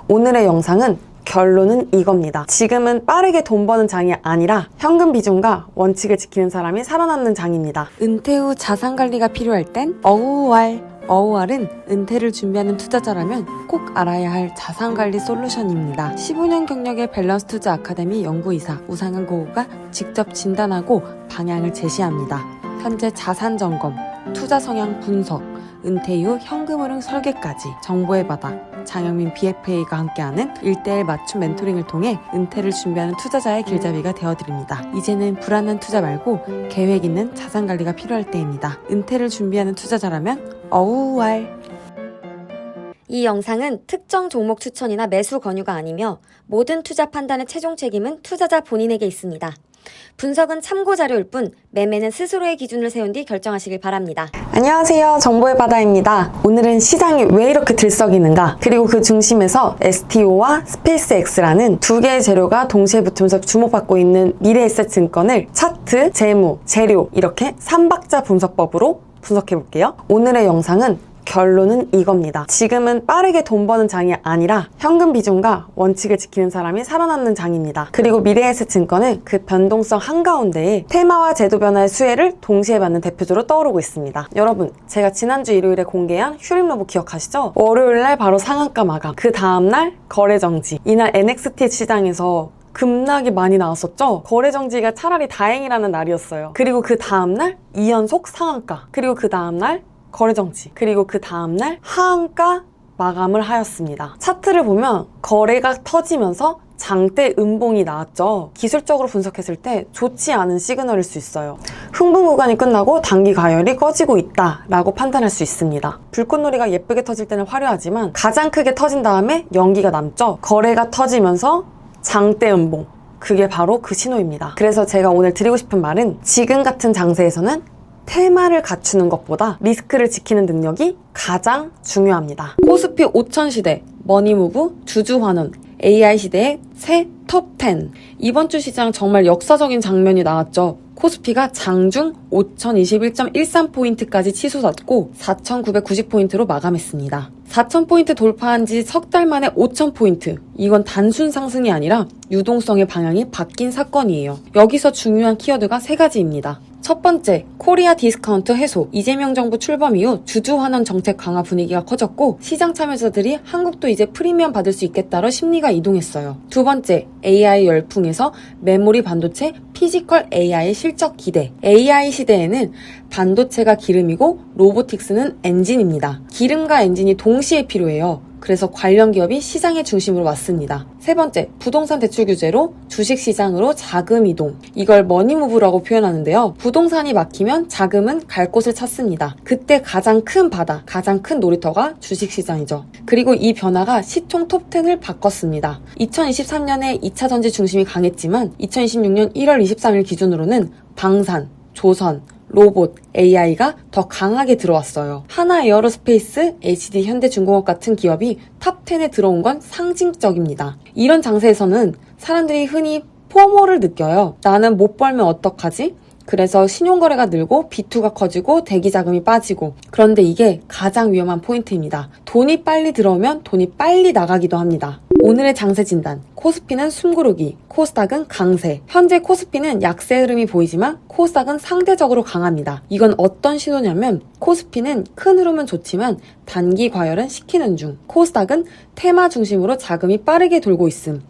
오늘의 영상은 결론은 이겁니다. 지금은 빠르게 돈 버는 장이 아니라 현금 비중과 원칙을 지키는 사람이 살아남는 장입니다. 은퇴 후 자산 관리가 필요할 땐 어우알은 은퇴를 준비하는 투자자라면 꼭 알아야 할 자산 관리 솔루션입니다. 15년 경력의 밸런스 투자 아카데미 연구이사 우상현 고우가 직접 진단하고 방향을 제시합니다. 현재 자산 점검, 투자 성향 분석, 은퇴 이후 현금 흐름 설계까지 정보의 바닥 장영민 BFA가 함께하는 1:1 맞춤 멘토링을 통해 은퇴를 준비하는 투자자의 길잡이가 되어드립니다. 이제는 불안한 투자 말고 계획 있는 자산 관리가 필요할 때입니다. 은퇴를 준비하는 투자자라면 어우알. 이 영상은 특정 종목 추천이나 매수 권유가 아니며 모든 투자 판단의 최종 책임은 투자자 본인에게 있습니다. 분석은 참고 자료일 뿐 매매는 스스로의 기준을 세운 뒤 결정하시길 바랍니다. 안녕하세요. 정보의 바다입니다. 오늘은 시장이 왜 이렇게 들썩이는가, 그리고 그 중심에서 STO와 스페이스X라는 두 개의 재료가 동시에 붙으면서 주목받고 있는 미래에셋 증권을 차트, 재무, 재료 이렇게 3박자 분석법으로 분석해볼게요. 오늘의 영상은 결론은 이겁니다. 지금은 빠르게 돈 버는 장이 아니라 현금 비중과 원칙을 지키는 사람이 살아남는 장입니다. 그리고 미래에셋 증권은 그 변동성 한가운데에 테마와 제도 변화의 수혜를 동시에 받는 대표적으로 떠오르고 있습니다. 여러분, 제가 지난주 일요일에 공개한 휴림로브 기억하시죠? 월요일날 바로 상한가 마감, 그 다음날 거래 정지. 이날 NXT 시장에서 급락이 많이 나왔었죠? 거래 정지가 차라리 다행이라는 날이었어요. 그리고 그 다음날 2연속 상한가, 그리고 그 다음날 거래 정지, 그리고 그 다음날 하한가 마감을 하였습니다. 차트를 보면 거래가 터지면서 장대 음봉이 나왔죠. 기술적으로 분석했을 때 좋지 않은 시그널일 수 있어요. 흥분 구간이 끝나고 단기 가열이 꺼지고 있다라고 판단할 수 있습니다. 불꽃놀이가 예쁘게 터질 때는 화려하지만 가장 크게 터진 다음에 연기가 남죠. 거래가 터지면서 장대 음봉, 그게 바로 그 신호입니다. 그래서 제가 오늘 드리고 싶은 말은 지금 같은 장세에서는 테마를 갖추는 것보다 리스크를 지키는 능력이 가장 중요합니다. 코스피 5000 시대, 머니무브, 주주환원, AI 시대의 새 톱10. 이번 주 시장 정말 역사적인 장면이 나왔죠. 코스피가 장중 5021.13포인트까지 치솟았고 4990포인트로 마감했습니다. 4000포인트 돌파한 지 석 달 만에 5000포인트. 이건 단순 상승이 아니라 유동성의 방향이 바뀐 사건이에요. 여기서 중요한 키워드가 세 가지입니다. 첫 번째, 코리아 디스카운트 해소. 이재명 정부 출범 이후 주주환원 정책 강화 분위기가 커졌고 시장 참여자들이 한국도 이제 프리미엄 받을 수 있겠다로 심리가 이동했어요. 두 번째, AI 열풍에서 메모리 반도체, 피지컬 AI 실적 기대. AI 시대에는 반도체가 기름이고 로보틱스는 엔진입니다. 기름과 엔진이 동시에 필요해요. 그래서 관련 기업이 시장의 중심으로 왔습니다. 세 번째, 부동산 대출 규제로 주식시장으로 자금 이동. 이걸 머니무브라고 표현하는데요. 부동산이 막히면 자금은 갈 곳을 찾습니다. 그때 가장 큰 바다, 가장 큰 놀이터가 주식시장이죠. 그리고 이 변화가 시총 톱10을 바꿨습니다. 2023년에 2차 전지 중심이 강했지만 2026년 1월 23일 기준으로는 방산, 조선, 로봇, AI가 더 강하게 들어왔어요. 하나 에어로스페이스, HD 현대중공업 같은 기업이 탑10에 들어온 건 상징적입니다. 이런 장세에서는 사람들이 흔히 포모를 느껴요. 나는 못 벌면 어떡하지? 그래서 신용거래가 늘고 B2가 커지고 대기자금이 빠지고. 그런데 이게 가장 위험한 포인트입니다. 돈이 빨리 들어오면 돈이 빨리 나가기도 합니다. 오늘의 장세 진단. 코스피는 숨고르기, 코스닥은 강세. 현재 코스피는 약세 흐름이 보이지만 코스닥은 상대적으로 강합니다. 이건 어떤 신호냐면 코스피는 큰 흐름은 좋지만 단기 과열은 시키는 중. 코스닥은 테마 중심으로 자금이 빠르게 돌고 있음.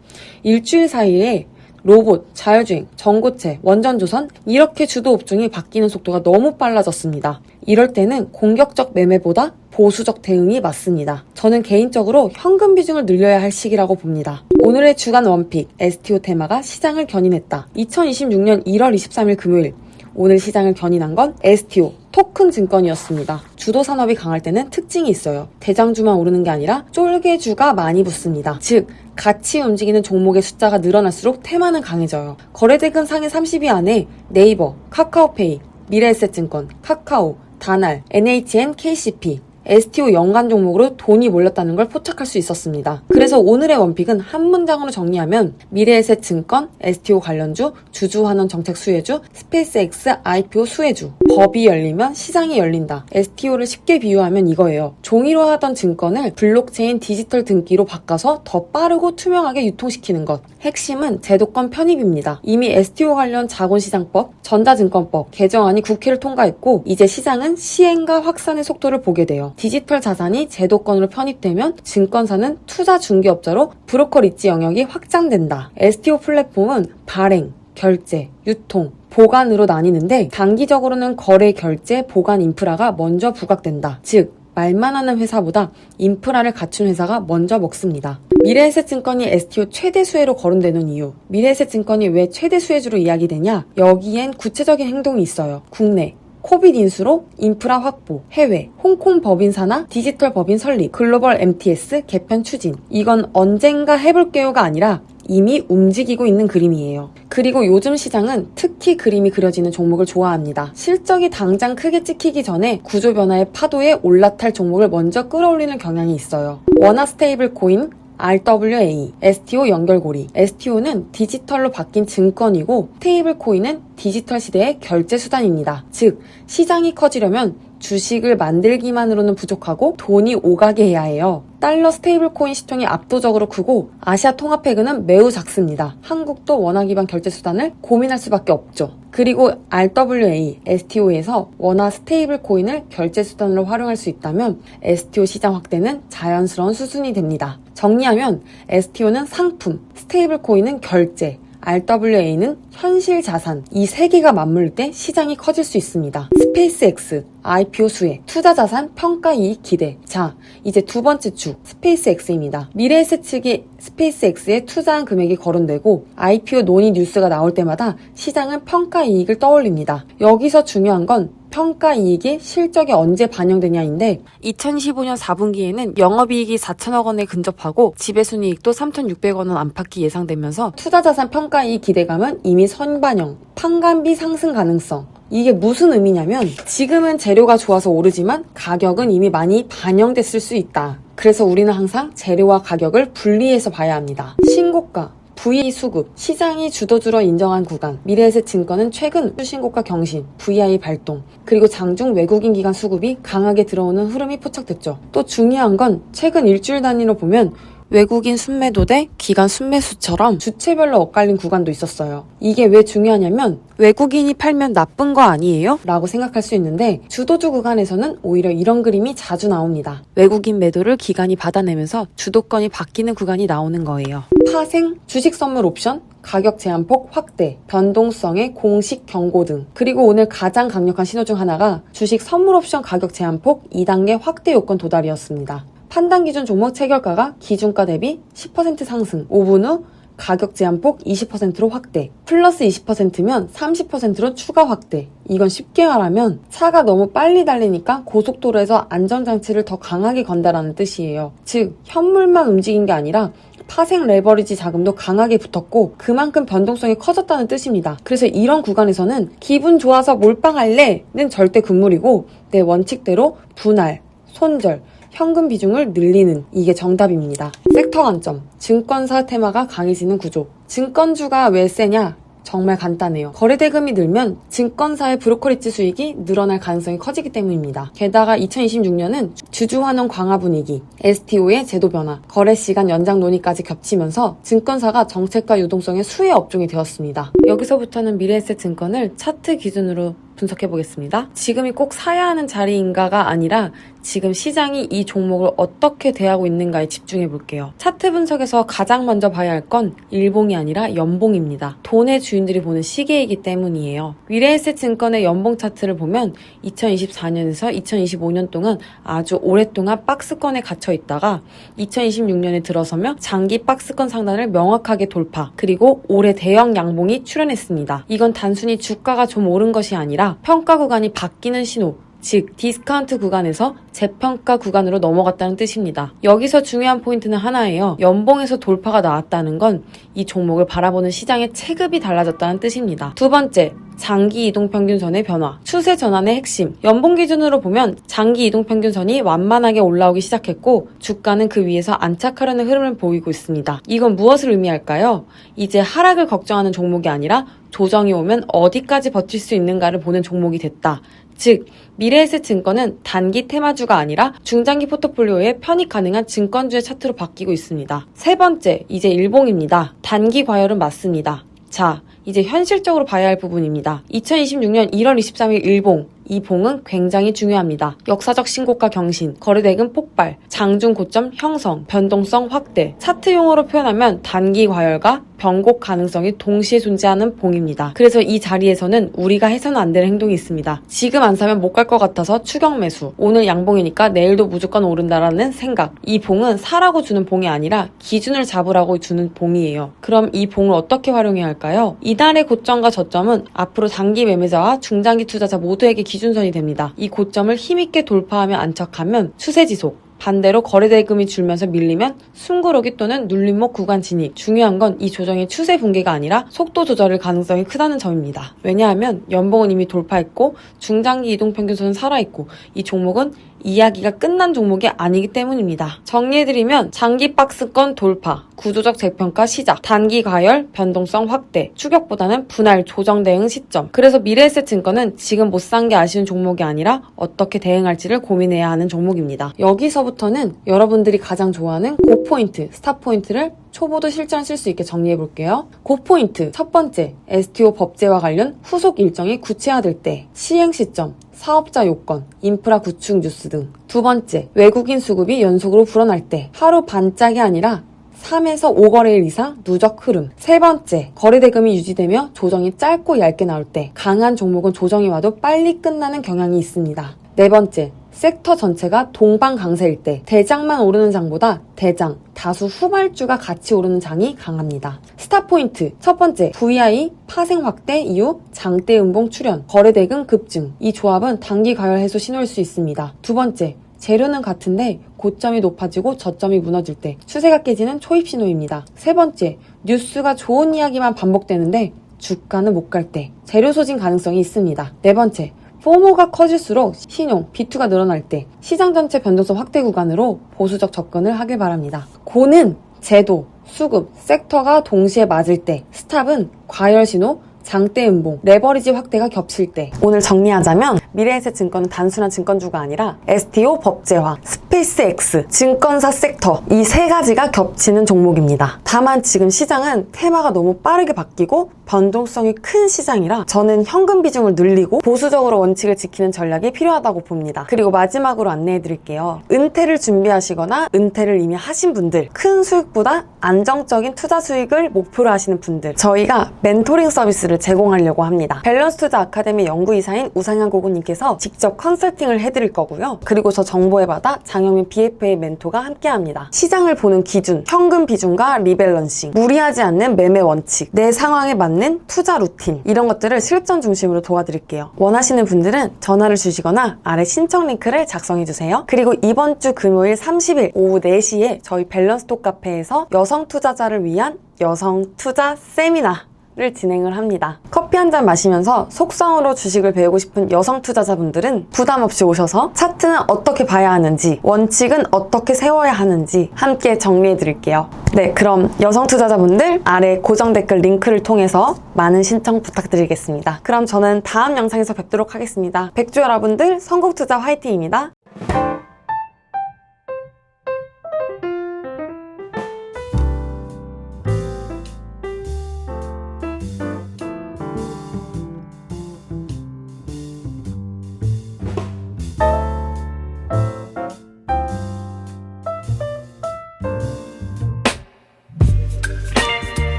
일주일 사이에 로봇, 자율주행, 전고체, 원전조선 이렇게 주도 업종이 바뀌는 속도가 너무 빨라졌습니다. 이럴 때는 공격적 매매보다 보수적 대응이 맞습니다. 저는 개인적으로 현금 비중을 늘려야 할 시기라고 봅니다. 오늘의 주간 원픽, STO 테마가 시장을 견인했다. 2026년 1월 23일 금요일, 오늘 시장을 견인한 건 STO, 토큰 증권이었습니다. 주도 산업이 강할 때는 특징이 있어요. 대장주만 오르는 게 아니라 쫄개주가 많이 붙습니다. 즉, 같이 움직이는 종목의 숫자가 늘어날수록 테마는 강해져요. 거래대금 상위 30위 안에 네이버, 카카오페이, 미래에셋증권, 카카오, 다날, NHN, KCP, STO 연간 종목으로 돈이 몰렸다는 걸 포착할 수 있었습니다. 그래서 오늘의 원픽은 한 문장으로 정리하면 미래에셋증권, STO 관련주, 주주환원 정책 수혜주, 스페이스X IPO 수혜주. 법이 열리면 시장이 열린다. STO를 쉽게 비유하면 이거예요. 종이로 하던 증권을 블록체인 디지털 등기로 바꿔서 더 빠르고 투명하게 유통시키는 것. 핵심은 제도권 편입입니다. 이미 STO 관련 자본시장법, 전자증권법 개정안이 국회를 통과했고 이제 시장은 시행과 확산의 속도를 보게 돼요. 디지털 자산이 제도권으로 편입되면 증권사는 투자 중개업자로 브로커 리지 영역이 확장된다. STO 플랫폼은 발행, 결제, 유통, 보관으로 나뉘는데 단기적으로는 거래, 결제, 보관 인프라가 먼저 부각된다. 즉 말만 하는 회사보다 인프라를 갖춘 회사가 먼저 먹습니다. 미래에셋증권이 STO 최대 수혜로 거론되는 이유. 미래에셋증권이 왜 최대 수혜주로 이야기되냐? 여기엔 구체적인 행동이 있어요. 국내 코빗 인수로 인프라 확보, 해외 홍콩 법인 산하 디지털 법인 설립, 글로벌 MTS 개편 추진. 이건 언젠가 해볼게요가 아니라 이미 움직이고 있는 그림이에요. 그리고 요즘 시장은 특히 그림이 그려지는 종목을 좋아합니다. 실적이 당장 크게 찍히기 전에 구조 변화의 파도에 올라탈 종목을 먼저 끌어올리는 경향이 있어요. 원화 스테이블 코인, RWA, STO 연결고리. STO는 디지털로 바뀐 증권이고 스테이블 코인은 디지털 시대의 결제 수단입니다. 즉, 시장이 커지려면 주식을 만들기만으로는 부족하고 돈이 오가게 해야 해요. 달러 스테이블 코인 시총이 압도적으로 크고 아시아 통합회그는 매우 작습니다. 한국도 원화 기반 결제 수단을 고민할 수밖에 없죠. 그리고 RWA, STO에서 원화 스테이블 코인을 결제 수단으로 활용할 수 있다면 STO 시장 확대는 자연스러운 수순이 됩니다. 정리하면 STO는 상품, 스테이블 코인은 결제, RWA는 현실 자산. 이 세 개가 맞물릴 때 시장이 커질 수 있습니다. 스페이스X, IPO 수혜, 투자 자산 평가 이익 기대. 자, 이제 두 번째 축, 스페이스X입니다. 미래에셋 측이 스페이스X에 투자한 금액이 거론되고 IPO 논의 뉴스가 나올 때마다 시장은 평가 이익을 떠올립니다. 여기서 중요한 건 평가 이익이 실적에 언제 반영되냐인데 2015년 4분기에는 영업이익이 4천억 원에 근접하고 지배순이익도 3,600원 안팎이 예상되면서 투자자산 평가 이익 기대감은 이미 선반영, 판관비 상승 가능성. 이게 무슨 의미냐면 지금은 재료가 좋아서 오르지만 가격은 이미 많이 반영됐을 수 있다. 그래서 우리는 항상 재료와 가격을 분리해서 봐야 합니다. 신고가, VA 수급, 시장이 주도주로 인정한 구간, 미래에셋증권은 최근 신고가 경신, VI 발동, 그리고 장중 외국인 기관 수급이 강하게 들어오는 흐름이 포착됐죠. 또 중요한 건 최근 일주일 단위로 보면 외국인 순매도 대 기관 순매수처럼 주체별로 엇갈린 구간도 있었어요. 이게 왜 중요하냐면 외국인이 팔면 나쁜 거 아니에요? 라고 생각할 수 있는데 주도주 구간에서는 오히려 이런 그림이 자주 나옵니다. 외국인 매도를 기관이 받아내면서 주도권이 바뀌는 구간이 나오는 거예요. 파생, 주식 선물 옵션, 가격 제한폭 확대, 변동성의 공식 경고 등. 그리고 오늘 가장 강력한 신호 중 하나가 주식 선물 옵션 가격 제한폭 2단계 확대 요건 도달이었습니다. 판단 기준 종목 체결가가 기준가 대비 10% 상승, 5분 후 가격 제한폭 20%로 확대, 플러스 20%면 30%로 추가 확대. 이건 쉽게 말하면 차가 너무 빨리 달리니까 고속도로에서 안전장치를 더 강하게 건다라는 뜻이에요. 즉, 현물만 움직인 게 아니라 파생 레버리지 자금도 강하게 붙었고 그만큼 변동성이 커졌다는 뜻입니다. 그래서 이런 구간에서는 기분 좋아서 몰빵할래는 절대 금물이고 내 원칙대로 분할, 손절, 현금 비중을 늘리는 이게 정답입니다. 섹터 관점, 증권사 테마가 강해지는 구조. 증권주가 왜 세냐? 정말 간단해요. 거래대금이 늘면 증권사의 브로커리지 수익이 늘어날 가능성이 커지기 때문입니다. 게다가 2026년은 주주환원 강화 분위기, STO의 제도 변화, 거래 시간 연장 논의까지 겹치면서 증권사가 정책과 유동성의 수혜 업종이 되었습니다. 여기서부터는 미래에셋증권을 차트 기준으로 분석해 보겠습니다. 지금이 꼭 사야 하는 자리인가가 아니라 지금 시장이 이 종목을 어떻게 대하고 있는가에 집중해 볼게요. 차트 분석에서 가장 먼저 봐야 할 건 일봉이 아니라 연봉입니다. 돈의 주인들이 보는 시계이기 때문이에요. 미래에셋증권의 연봉 차트를 보면 2024년에서 2025년 동안 아주 오랫동안 박스권에 갇혀 있다가 2026년에 들어서며 장기 박스권 상단을 명확하게 돌파, 그리고 올해 대형 양봉이 출현했습니다. 이건 단순히 주가가 좀 오른 것이 아니라 평가 구간이 바뀌는 신호, 즉 디스카운트 구간에서 재평가 구간으로 넘어갔다는 뜻입니다. 여기서 중요한 포인트는 하나예요. 연봉에서 돌파가 나왔다는 건 이 종목을 바라보는 시장의 체급이 달라졌다는 뜻입니다. 두 번째, 장기 이동평균선의 변화, 추세 전환의 핵심. 연봉 기준으로 보면 장기 이동평균선이 완만하게 올라오기 시작했고 주가는 그 위에서 안착하려는 흐름을 보이고 있습니다. 이건 무엇을 의미할까요? 이제 하락을 걱정하는 종목이 아니라 조정이 오면 어디까지 버틸 수 있는가를 보는 종목이 됐다. 즉, 미래에셋증권은 단기 테마주가 아니라 중장기 포트폴리오에 편입 가능한 증권주의 차트로 바뀌고 있습니다. 세 번째, 이제 일봉입니다. 단기 과열은 맞습니다. 자, 이제 현실적으로 봐야 할 부분입니다. 2026년 1월 23일 일봉. 이 봉은 굉장히 중요합니다. 역사적 신고가 경신, 거래대금 폭발, 장중 고점 형성, 변동성 확대. 차트 용어로 표현하면 단기 과열과 변곡 가능성이 동시에 존재하는 봉입니다. 그래서 이 자리에서는 우리가 해서는 안 되는 행동이 있습니다. 지금 안 사면 못 갈 것 같아서 추격 매수. 오늘 양봉이니까 내일도 무조건 오른다라는 생각. 이 봉은 사라고 주는 봉이 아니라 기준을 잡으라고 주는 봉이에요. 그럼 이 봉을 어떻게 활용해야 할까요? 이달의 고점과 저점은 앞으로 단기 매매자와 중장기 투자자 모두에게 기준선이 됩니다. 이 고점을 힘있게 돌파하며 안착하면 추세 지속. 반대로 거래대금이 줄면서 밀리면 숨고르기 또는 눌림목 구간 진입. 중요한 건 이 조정의 추세 붕괴가 아니라 속도 조절일 가능성이 크다는 점입니다. 왜냐하면 연봉은 이미 돌파했고 중장기 이동평균선은 살아있고 이 종목은 이야기가 끝난 종목이 아니기 때문입니다. 정리해드리면 장기 박스권 돌파, 구조적 재평가 시작, 단기 과열, 변동성 확대, 추격보다는 분할 조정 대응 시점. 그래서 미래에셋증권은 지금 못 산 게 아쉬운 종목이 아니라 어떻게 대응할지를 고민해야 하는 종목입니다. 여기서부터는 여러분들이 가장 좋아하는 고포인트, 스탑포인트를 초보도 실전 쓸 수 있게 정리해볼게요. 고포인트, 첫 번째, STO 법제와 관련 후속 일정이 구체화될 때, 시행 시점, 사업자 요건, 인프라 구축 뉴스 등. 두 번째, 외국인 수급이 연속으로 불어날 때, 하루 반짝이 아니라 3에서 5거래일 이상 누적 흐름. 세 번째, 거래대금이 유지되며 조정이 짧고 얇게 나올 때, 강한 종목은 조정이 와도 빨리 끝나는 경향이 있습니다. 네 번째, 섹터 전체가 동방 강세일 때 대장만 오르는 장보다 대장, 다수 후발주가 같이 오르는 장이 강합니다. 스탑 포인트, 첫 번째, VI 파생 확대 이후 장대 음봉 출현, 거래대금 급증. 이 조합은 단기 과열 해소 신호일 수 있습니다. 두 번째, 재료는 같은데 고점이 높아지고 저점이 무너질 때 추세가 깨지는 초입 신호입니다. 세 번째, 뉴스가 좋은 이야기만 반복되는데 주가는 못 갈 때 재료 소진 가능성이 있습니다. 네 번째, 포모가 커질수록 신용, B2가 늘어날 때 시장 전체 변동성 확대 구간으로 보수적 접근을 하길 바랍니다. 고는 제도, 수급, 섹터가 동시에 맞을 때, 스탑은 과열 신호, 장대 음봉, 레버리지 확대가 겹칠 때. 오늘 정리하자면 미래에셋증권은 단순한 증권주가 아니라 STO 법제화, 스페이스X, 증권사 섹터 이 세 가지가 겹치는 종목입니다. 다만 지금 시장은 테마가 너무 빠르게 바뀌고 변동성이 큰 시장이라 저는 현금 비중을 늘리고 보수적으로 원칙을 지키는 전략이 필요하다고 봅니다. 그리고 마지막으로 안내해드릴게요. 은퇴를 준비하시거나 은퇴를 이미 하신 분들, 큰 수익보다 안정적인 투자 수익을 목표로 하시는 분들, 저희가 멘토링 서비스를 제공하려고 합니다. 밸런스 투자 아카데미 연구이사인 우상현 고고님께서 직접 컨설팅을 해드릴 거고요. 그리고 저 정보회받아 장영민 BFA 멘토가 함께합니다. 시장을 보는 기준, 현금 비중과 리밸런싱, 무리하지 않는 매매 원칙, 내 상황에 맞는 투자 루틴, 이런 것들을 실전 중심으로 도와드릴게요. 원하시는 분들은 전화를 주시거나 아래 신청 링크를 작성해주세요. 그리고 이번 주 금요일 30일 오후 4시에 저희 밸런스톡 카페에서 여성 투자자를 위한 여성 투자 세미나를 진행을 합니다. 커피 한 잔 마시면서 속성으로 주식을 배우고 싶은 여성 투자자분들은 부담 없이 오셔서 차트는 어떻게 봐야 하는지, 원칙은 어떻게 세워야 하는지 함께 정리해 드릴게요. 네, 그럼 여성 투자자분들 아래 고정 댓글 링크를 통해서 많은 신청 부탁드리겠습니다. 그럼 저는 다음 영상에서 뵙도록 하겠습니다. 백주 여러분들, 선곡투자 화이팅입니다.